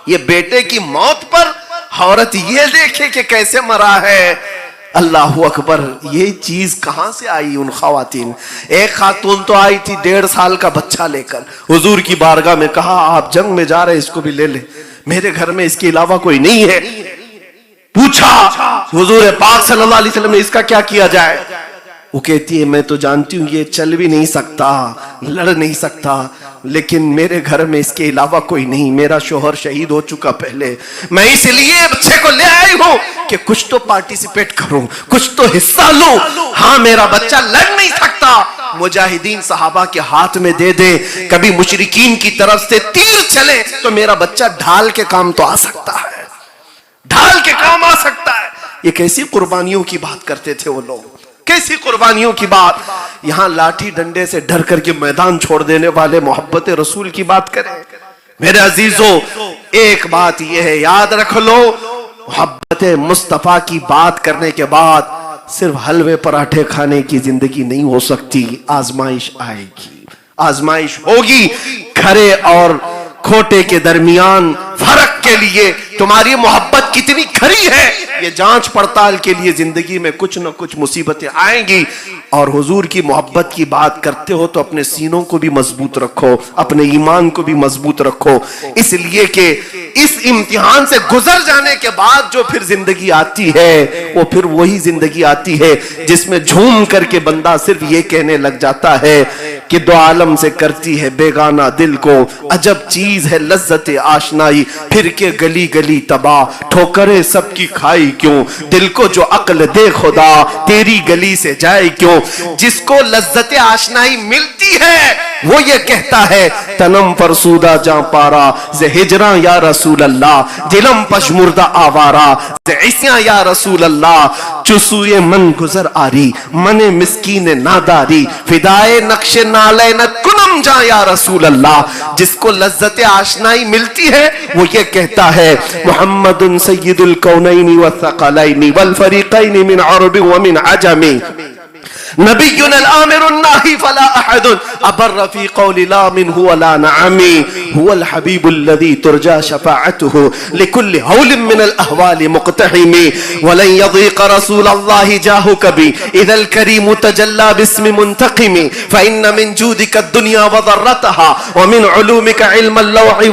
ये बेटे की मौत पर औरत ये देखे कि कैसे मरा है। अल्लाह अकबर, ये चीज कहां से आई उन खवातीन। एक खातून तो आई थी 1.5 साल का बच्चा लेकर, हुजूर की बारगाह में कहा आप जंग में जा रहे, इसको भी ले ले, मेरे घर में इसके अलावा कोई नहीं है। पूछा हुजूर पाक सल्लल्लाहु अलैहि वसल्लम ने इसका क्या किया जाए। वो कहती है मैं तो जानती हूं ये चल भी नहीं सकता, लड़ नहीं सकता, लेकिन मेरे घर में इसके अलावा कोई नहीं, मेरा शोहर शहीद हो चुका पहले, मैं इसलिए बच्चे को ले आई हूं कि कुछ तो पार्टिसिपेट करूं, कुछ तो हिस्सा लूं। हाँ मेरा बच्चा लड़ नहीं सकता, मुजाहिदीन सहाबा के हाथ में दे दे, कभी मुशरिकीन की तरफ से तीर चले तो मेरा बच्चा ढाल के काम तो आ सकता है, ढाल के काम आ सकता है। ये कैसी कुर्बानियों की बात करते थे वो लोग, कैसी कुर्बानियों की बात। यहां लाठी डंडे से डर करके मैदान छोड़ देने वाले मोहब्बत रसूल की बात करें। मेरे अजीजों, एक बात यह है, याद रख लो, मोहब्बत मुस्तफा की बात करने के बाद सिर्फ हलवे पराठे खाने की जिंदगी नहीं हो सकती, आजमाइश आएगी, आजमाइश होगी। खरे और खोटे के दरमियान फर्क के लिए तुम्हारी मोहब्बत कितनी खरी है, ये जांच पड़ताल के लिए जिंदगी में कुछ न कुछ मुसीबतें आएंगी। और हुजूर की मोहब्बत की बात करते हो तो अपने सीनों को भी मजबूत रखो, अपने ईमान को भी मजबूत रखो, इसलिए कि इस इम्तिहान से गुजर जाने के बाद जो फिर जिंदगी आती है वो फिर वही जिंदगी आती है जिसमें झूम करके बंदा सिर्फ ये कहने लग जाता है कि दो आलम से करती है बेगाना दिल को, अजब चीज है लज्जत आशनाई, फिर के गली गली तबाह, ठोकरे सबकी खाई क्यों, दिल को जो अक्ल दे खुदा तेरी गली से जाए क्यों। जिसको लज्जत आशनाई मिलती है वो ये कहता है तनम फरसूदा जा पारा जे हिजरा या रसूल अल्लाह, दिलम पशमुर्दा आवारा जे इस्या या रसूल अल्लाह, चुसूए मन गुजर आरी मने मिस्कीन नादारी, फिदाए नक्शे नाले न कुनम जा या रसूल अल्लाह। जिसको लज्जत आशनाई मिलती है वो ये कहता है मुहम्मदुन सय्यिदुल कौनैनि व थक़लैनि वल फरीक़ैनि मिन अरबि व मिन अजमी, नबियुन अल-आमिरुन नाही फला अहदुन अबर फी क़ौलि ला मिनहु व ला नअमी, हुवल हबीबुल लज़ी तुरजा शफ़ाअतुहु लिकुल्लि हौलिन मिनल अहवालि मुक़तहिमी, वलन यज़ीक़ रसूलल्लाहि जाहु कबी इज़ल करीमु तजल्ला बिस्मि मुंतक़िमी, फ़इन्न मिन जूदिका दुनिया व ज़र्रतहा व मिन उलूमिका इल्मल लौहि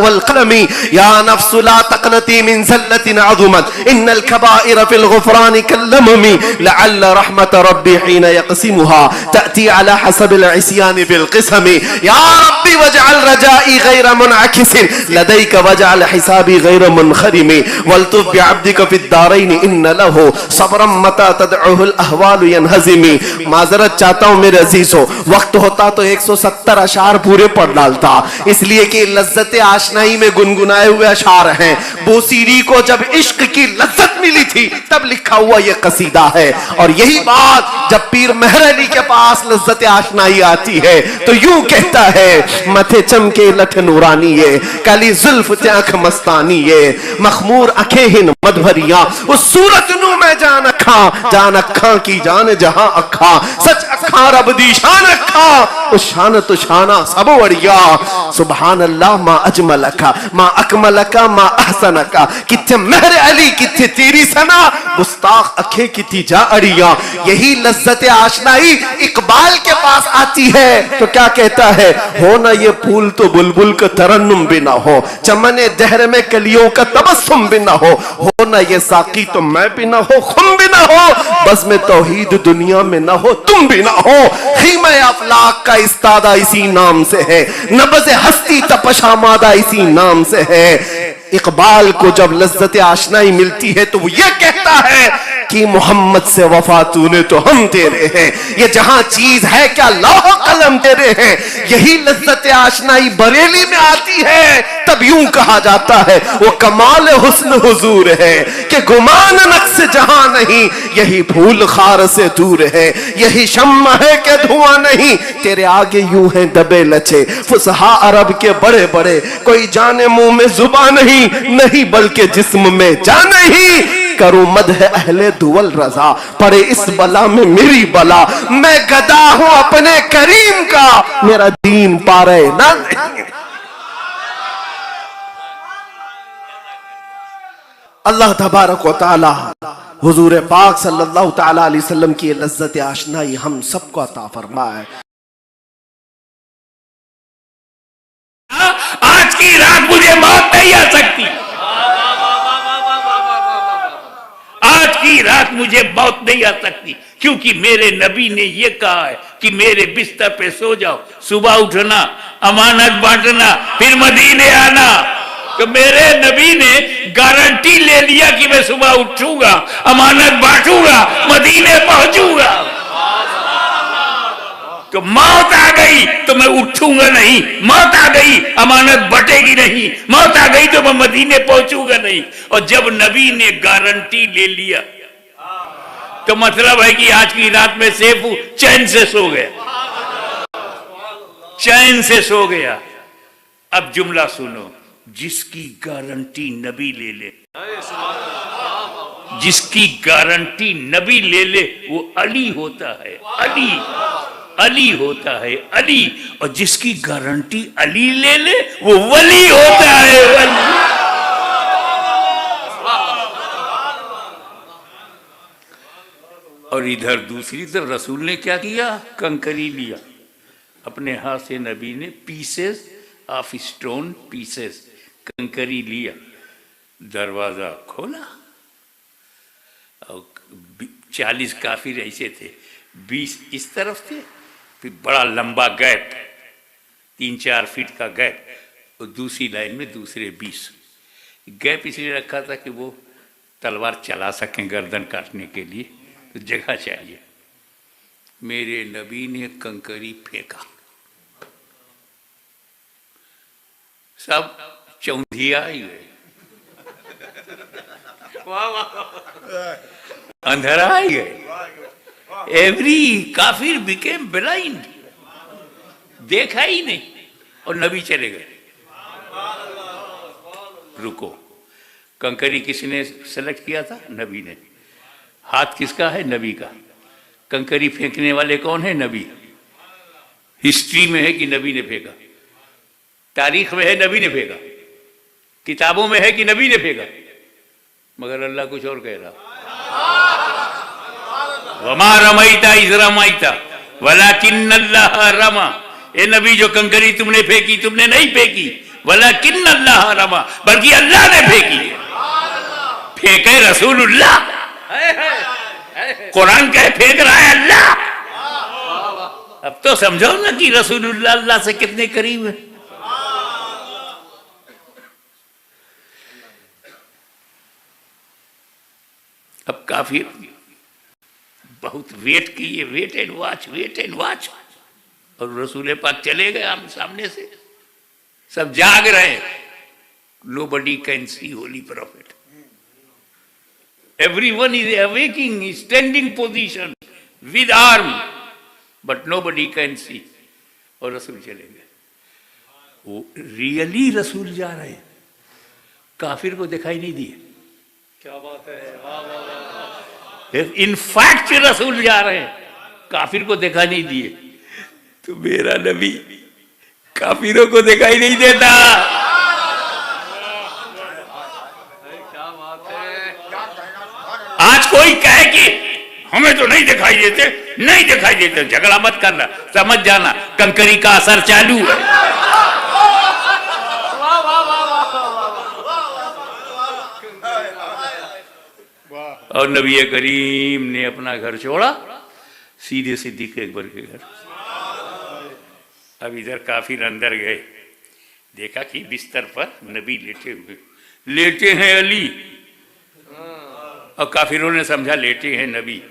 वल क़लमी, या नफ्सु ला तक़नती मिन ज़ल्लतिन अज़ुमत इन्नल कबाइर फ़िल ग़ुफ़रानि कल्लममी, लअल्ल रहमत रब्बी हीन यक़सिमुहा तअती अला हसबिल इस्यानि बिल क़िस्मी, या रब्बी वजअल रजाई गैर मुनअकिसिन लदैका वजअल हिसाबी गैर मुनखरिमी, वल्तुफ बिअब्दिका फ़िद दारैनि इन्न लहु सब्रम मता तदउहुल अहवालु यनहज़िमी। माज़रत चाहता हूं मेरे अजीजों, वक्त होता तो 170 अशार पूरे पढ़ डालता, इसलिए कि लज्जत आशनाई में गुनगुनाए हुए अशार हैं। बूसीरी को जब इश्क की लज्जत मिली थी तब लिखा हुआ यह कसीदा है। और यही बात जब पीर मेहर अली के पास लज्जत आशनाई आती है तो यूं कहता है मथे चमके लठ नूरानी ये, काली जुल्फ आंख मस्तानी ये, मखमूर अखे हिन मद भरिया, उस सूरत नू मैं जान अखा की जान जहां अखा, सच अखा रब दी शान अखा, उस शान तो शाना सब बढ़िया, सुभान अल्लाह मा अजमलका मा अकमलका मा अहसनका, किथे मेहर अली किथे तेरी सना, गुस्ताख अखे किथी जा अड़िया। यही लज्जत आशनाई इकबाल के पास आती है तो क्या कहता है, हो ना ये फूल तो बुलबुल का तरन्नुम भी ना हो, चमने दहर में कलियों का तबस्सुम भी ना हो ना ये साकी तो मैं भी ना हो, खुम भी ना हो, बस में तौहीद दुनिया में ना हो, तुम भी ना हो, खीमे अफलाक का इस्तादा इसी नाम से है, नब्ज़े हस्ती तपशा मादा इसी नाम से है। इकबाल को जब लज्जत आशनाई मिलती है तो वो ये कहता है कि मोहम्मद से वफा तूने तो हम तेरे हैं, ये जहां चीज है क्या लौह कलम तेरे हैं। यही लज्जत आशनाई बरेली में आती है तब यूं कहा जाता है वो कमाल हुस्न हुजूर है कि गुमान नक्श जहां नहीं, यही फूल खार से दूर है, यही शम्मा है कि धुआं नहीं, तेरे आगे यूं है दबे लचे फुसहा अरब के बड़े बड़े, कोई जाने मुंह में जुबान नहीं बल्कि जिस्म में जान ही, करूं मदह अहले दुवल रजा पड़े इस बला में मेरी बला, मैं गदा हूं अपने करीम का मेरा दीन पारे ना। अल्लाह तबारक व तआला हुजूर पाक सल्लल्लाहु तआला अलैहि वसल्लम की लज्जत आशनाई हम सबको अता फरमाए। आज की रात मुझे मौत नहीं आ सकती, आज की रात मुझे मौत नहीं आ सकती, क्योंकि मेरे नबी ने यह कहा है कि मेरे बिस्तर पे सो जाओ, सुबह उठना, अमानत बांटना, फिर मदीने आना। तो मेरे नबी ने गारंटी ले लिया कि मैं सुबह उठूंगा, अमानत बांटूंगा, मदीने पहुंचूंगा। तो मौत आ गई तो मैं उठूंगा नहीं, मौत आ गई अमानत बटेगी नहीं, मौत आ गई तो मैं मदीने पहुंचूंगा नहीं। और जब नबी ने गारंटी ले लिया तो मतलब है कि आज की रात में सेफ हूं, चैन से सो गया, चैन से सो गया। अब जुमला सुनो, जिसकी गारंटी नबी ले ले, जिसकी गारंटी नबी ले ले वो अली होता है, अली, अली होता है, अली। और जिसकी गारंटी अली ले ले वो वली होता है, वली। और इधर दूसरी तरफ रसूल ने क्या किया, कंकरी लिया अपने हाथ से, नबी ने पीसेस ऑफ स्टोन, पीसेस कंकरी लिया, दरवाजा खोला और 40 काफिर ऐसे थे, 20 इस तरफ थे, फिर बड़ा लंबा गैप, 3-4 फीट का गैप, और दूसरी लाइन में दूसरे 20। गैप इसलिए रखा था कि वो तलवार चला सकें गर्दन काटने के लिए, तो जगह चाहिए। मेरे नबी ने कंकरी फेंका, सब चौंधिया ही गए, अंधेरा ही गए। एवरी काफिर बिकेम ब्लाइंड, देखा ही नहीं, और नबी चले गए। रुको, कंकरी किसने सेलेक्ट किया था, नबी ने। हाथ किसका है, नबी का। कंकरी फेंकने वाले कौन है, नबी। हिस्ट्री में है कि नबी ने फेंका, तारीख में है नबी ने फेंका, किताबों में है कि नबी ने फेंका, मगर अल्लाह कुछ और कह रहा। वमा रमैता इज़ रमैता वलाकिन्नल्लाह रमा। ए नबी, जो कंकरी तुमने फेंकी, तुमने नहीं फेंकी, वलाकिन्नल्लाह रमा, बल्कि अल्लाह ने फेंकी। फेंके रसूलुल्लाह, कुरान कहे फेंक रहा है अल्लाह। अब तो समझो ना कि रसूलुल्लाह अल्लाह से कितने करीब है। अब काफी बहुत वेट किए, wait and watch, wait and watch, और रसूल पाक चले गए हम सामने से, सब जाग रहे। Nobody can see holy prophet, everyone is awaking, standing position with arm, but nobody can see। और रसूल चले गए। वो रियली रसूल जा रहे हैं, काफिर को दिखाई नहीं दिए। क्या बात है, इनफैक्ट रसूल जा रहे हैं, काफिर को दिखाई नहीं दिए। तो मेरा नबी काफिरों को दिखाई नहीं देता। आज कोई कहे कि हमें तो नहीं दिखाई देते, नहीं दिखाई देते, झगड़ा मत करना, समझ जाना कंकरी का असर चालू है। और नबी करीम ने अपना घर छोड़ा, सीधे सिद्दीक़ अकबर के घर। अब इधर काफिर अंदर गए, देखा कि बिस्तर पर नबी लेटे हुए, लेटे हैं अली, और काफिरों ने समझा लेटे हैं नबी।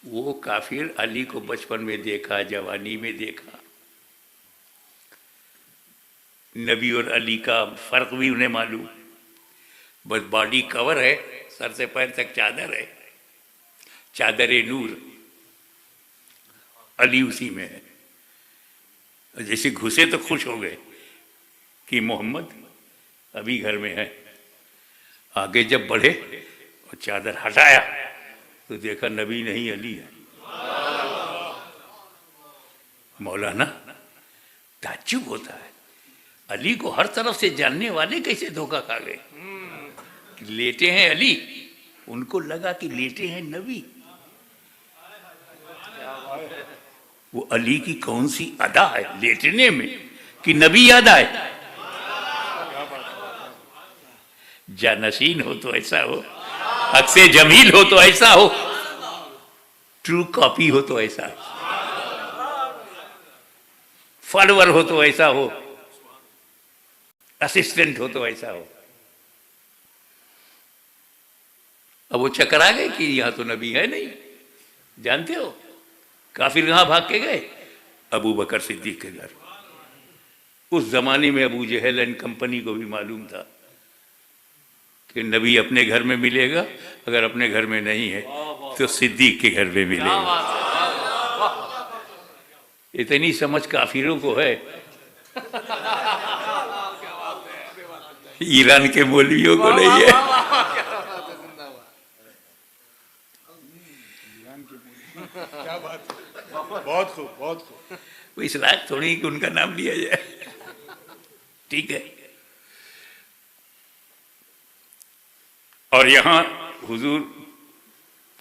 वो काफिर अली को बचपन में देखा, जवानी में देखा, नबी और अली का फर्क भी उन्हें मालूम। बस बॉडी कवर है, सर से पैर तक चादर है, चादर नूर, अली उसी में है। जैसे घुसे तो खुश हो गए कि मोहम्मद अभी घर में है। आगे जब बढ़े और चादर हटाया तो देखा नबी नहीं अली है। मौलाना ताज्जुब होता है, अली को हर तरफ से जानने वाले कैसे धोखा खा गए? लेटे हैं अली, उनको लगा कि लेटे हैं नबी। वो अली की कौन सी अदा है लेटने में कि नबी याद आए? जानशीन हो तो ऐसा हो, अक्से जमील हो तो ऐसा हो, ट्रू कॉपी हो तो ऐसा, फॉलोअर हो तो ऐसा हो, असिस्टेंट हो तो ऐसा हो। अब वो चक्कर आ गए कि यहां तो नबी है नहीं। जानते हो काफिर कहां भाग के गए? अबू बकर सिद्दीक के घर। उस जमाने में अबू जहल एंड कंपनी को भी मालूम था कि नबी अपने घर में मिलेगा, अगर अपने घर में नहीं है तो सिद्दीक के घर में मिलेगा। इतनी समझ काफिरों को है, ईरान के मौलवियों को नहीं है। क्या बात है, बहुत खूब, बहुत खूब। वो इस लायक थोड़ी कि उनका नाम लिया जाए। ठीक है। और यहां हुजूर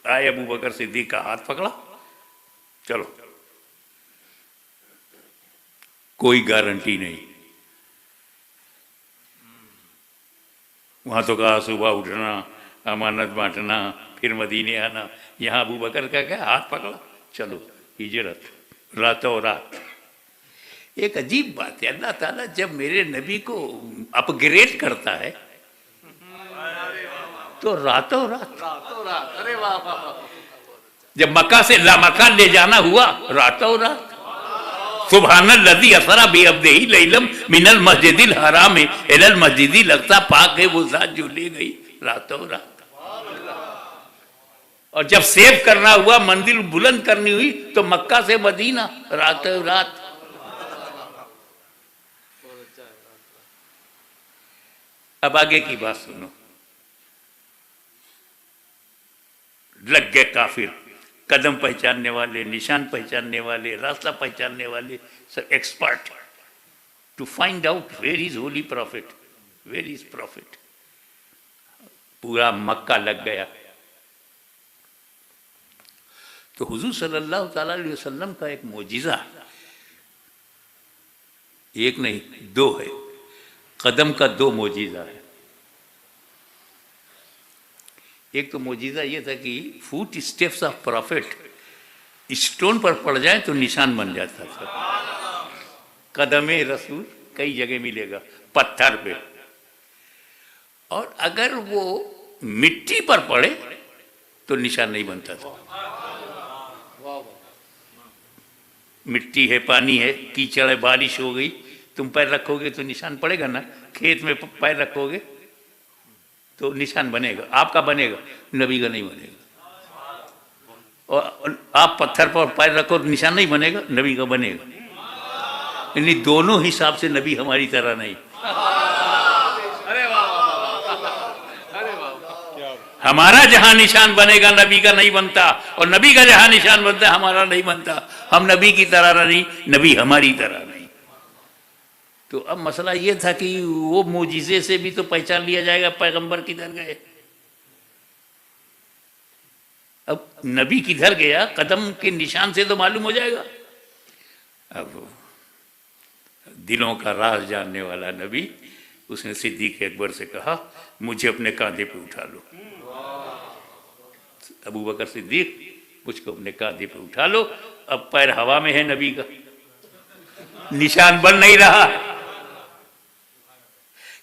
आए, अबू बकर सिद्दीक का हाथ पकड़ा, चलो। कोई गारंटी नहीं। वहां तो कहा सुबह उठना, अमानत बांटना, फिर मदीने आना। यहाँ अबू बकर का क्या हाथ पकड़ा, चलो हिजरत, रातों रात। एक अजीब बात है, अल्लाह ताला जब मेरे नबी को अपग्रेड करता है तो रातों रात। अरे वाह। जब मक्का से लामक्का ले जाना हुआ, रातों रात। सुब्हानल्लज़ी असरा बिअब्दिही लैलम मिनल मस्जिदिल हराम इलल मस्जिदिल अक़सा। पाक है वो जात जो ले गई रातों रात। और जब सेव करना हुआ, मंजिल बुलंद करनी हुई, तो मक्का से मदीना रातों रात। अब आगे की बात सुनो। लग गए काफिर, कदम पहचानने वाले, निशान पहचानने वाले, रास्ता पहचानने वाले, सब expert to find out where is holy prophet, where is prophet. पूरा मक्का लग गया। तो हुजूर सल्लल्लाहु ताला अलैहि वसल्लम का एक मोजिज़ा, एक नहीं दो है। कदम का दो मोजिज़ा है। एक तो मोजिज़ा ये था कि foot steps of profit stone पर पड़ जाए तो निशान बन जाता था। कदमे रसूल कई जगह मिलेगा, पत्थर पे, और अगर वो मिट्टी पर पड़े तो निशान नहीं बनता था। मिट्टी है, पानी है, कीचड़ है, बारिश हो गई, तुम पैर रखोगे तो निशान पड़ेगा ना। खेत में पैर रखोगे तो निशान बनेगा, आपका बनेगा, नबी का नहीं बनेगा। और आप पत्थर पर पैर रखो तो निशान नहीं बनेगा, नबी का बनेगा। यानी दोनों हिसाब से नबी हमारी तरह नहीं। हमारा जहां निशान बनेगा नबी का नहीं बनता, और नबी का जहां निशान बनता हमारा नहीं बनता। हम नबी की तरह नहीं, नबी हमारी तरह नहीं। तो अब मसला ये था कि वो मोजिज़े से भी तो पहचान लिया जाएगा पैगंबर किधर गए। अब नबी किधर गया, कदम के निशान से तो मालूम हो जाएगा। अब दिलों का राज जानने वाला नबी, उसने सिद्दीक अकबर से कहा, मुझे अपने कांधे पे उठा लो। अबू बकर सिद्दीक, मुझको अपने कांधे पे उठा लो। अब पैर हवा में है नबी का, निशान बन नहीं रहा,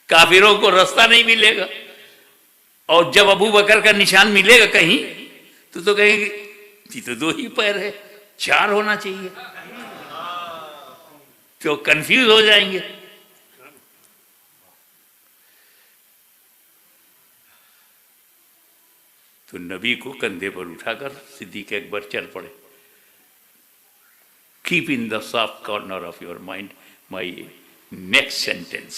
काफिरों को रास्ता नहीं मिलेगा। और जब अबू बकर का निशान मिलेगा कहीं तो कहेंगे ये तो दो ही पैर है, चार होना चाहिए, तो कंफ्यूज हो जाएंगे। तो नबी को कंधे पर उठाकर सिद्दीक अकबर चल पड़े। Keep in the soft corner of your mind my next sentence,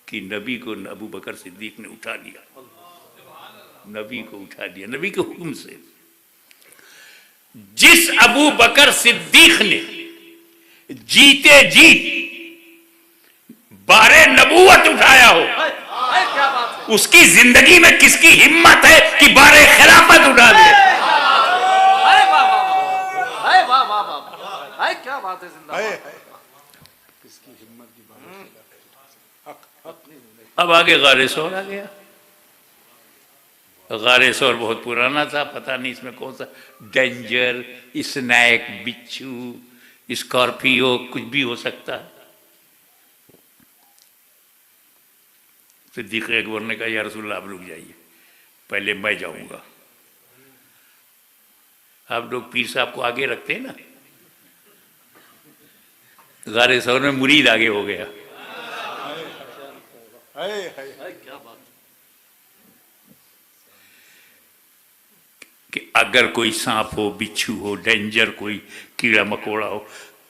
कि नबी को अबू बकर सिद्दीक ने उठा लिया। नबी को उठा लिया नबी के हुक्म से। जिस अबू बकर सिद्दीक ने जीते जी बारे नबूवत उठाया हो, उसकी जिंदगी में किसकी हिम्मत है कि बारे खिलाफत उठा दे? क्या बात है जिंदाबाद। है किसकी हिम्मत की बात। अब आगे गारे सौर आ गया। गारे सौर बहुत पुराना था, पता नहीं इसमें कौन सा डेंजर, स्नैक, बिच्छू, स्कॉर्पियो कुछ भी हो सकता है। सिद्दीक़ अकबर ने कहा या रसूलल्लाह आप रुक जाइए, पहले मैं जाऊंगा। आप लोग पीर साहब को आगे रखते हैं ना, गारे सौर में मुरीद आगे हो गया। क्या बात। कि अगर कोई सांप हो, बिच्छू हो, डेंजर कोई कीड़ा मकोड़ा हो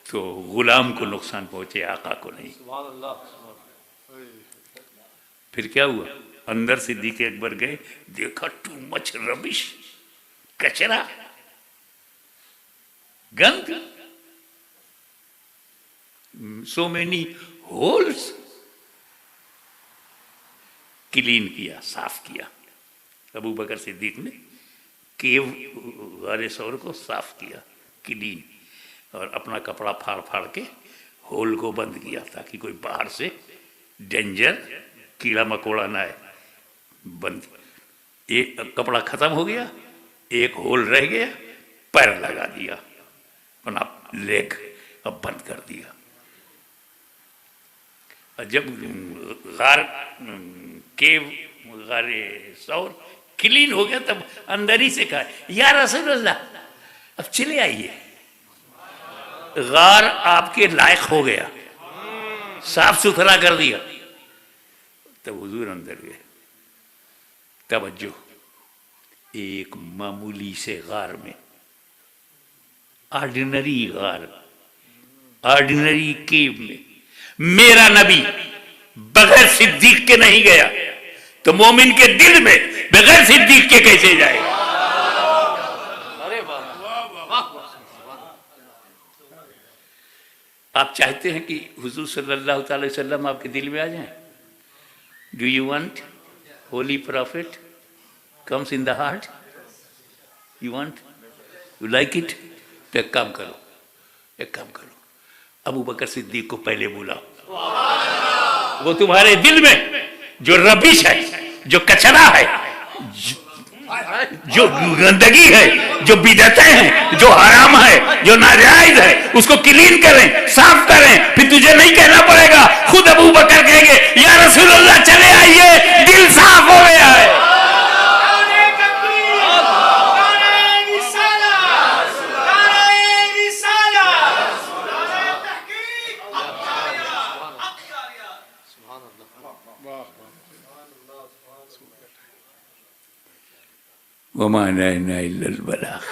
तो गुलाम को नुकसान पहुंचे, आका को नहीं। सुभान अल्लाह। फिर क्या हुआ? अंदर सिद्दीक़ अकबर गए, देखा टू मच रबिश, कचरा, गंद, सो मेनी होल्स। क्लीन किया, साफ किया। अबू बकर सिद्दीक ने केव गारे सौर को साफ किया, क्लीन, और अपना कपड़ा फाड़ फाड़ के होल को बंद किया ताकि कोई बाहर से डेंजर कीड़ा मकोड़ा ना आए। बंद, एक कपड़ा खत्म हो गया, एक होल रह गया, पैर लगा दिया, अपना लेग अब बंद कर दिया। और जब गारे सौर क्लीन हो गया तब अंदर ही से कहा या रसूलल्लाह अब चले आइए, गार आपके लायक हो गया, साफ सुथरा कर दिया। तब हुजूर अंदर गए। तवज्जो, एक मामूली से गार में, ऑर्डिनरी गार, ऑर्डिनरी केव में मेरा नबी बगैर सिद्दीक के नहीं गया, तो मोमिन के दिल में बगैर सिद्दीक के कैसे जाएगा? अरे वाह। आप चाहते हैं कि हुजूर सल्लल्लाहु अलैहि वसल्लम आपके दिल में आ जाएं? Do you want holy prophet comes in the heart? You want, you like it? तो एक काम करो, अबू बकर सिद्दीक को पहले बुलाओ। वो तुम्हारे दिल में जो रबिश है, जो कचरा है, जो गंदगी है, जो बिदअतें हैं, जो हराम है, जो नाजायज है, उसको क्लीन करें, साफ करें। फिर तुझे नहीं कहना पड़ेगा, खुद अबू बकर कहेंगे या रसूलल्लाह चले आइए, दिल साफ हो गया है। वमा अलैना इल्लल बलाग।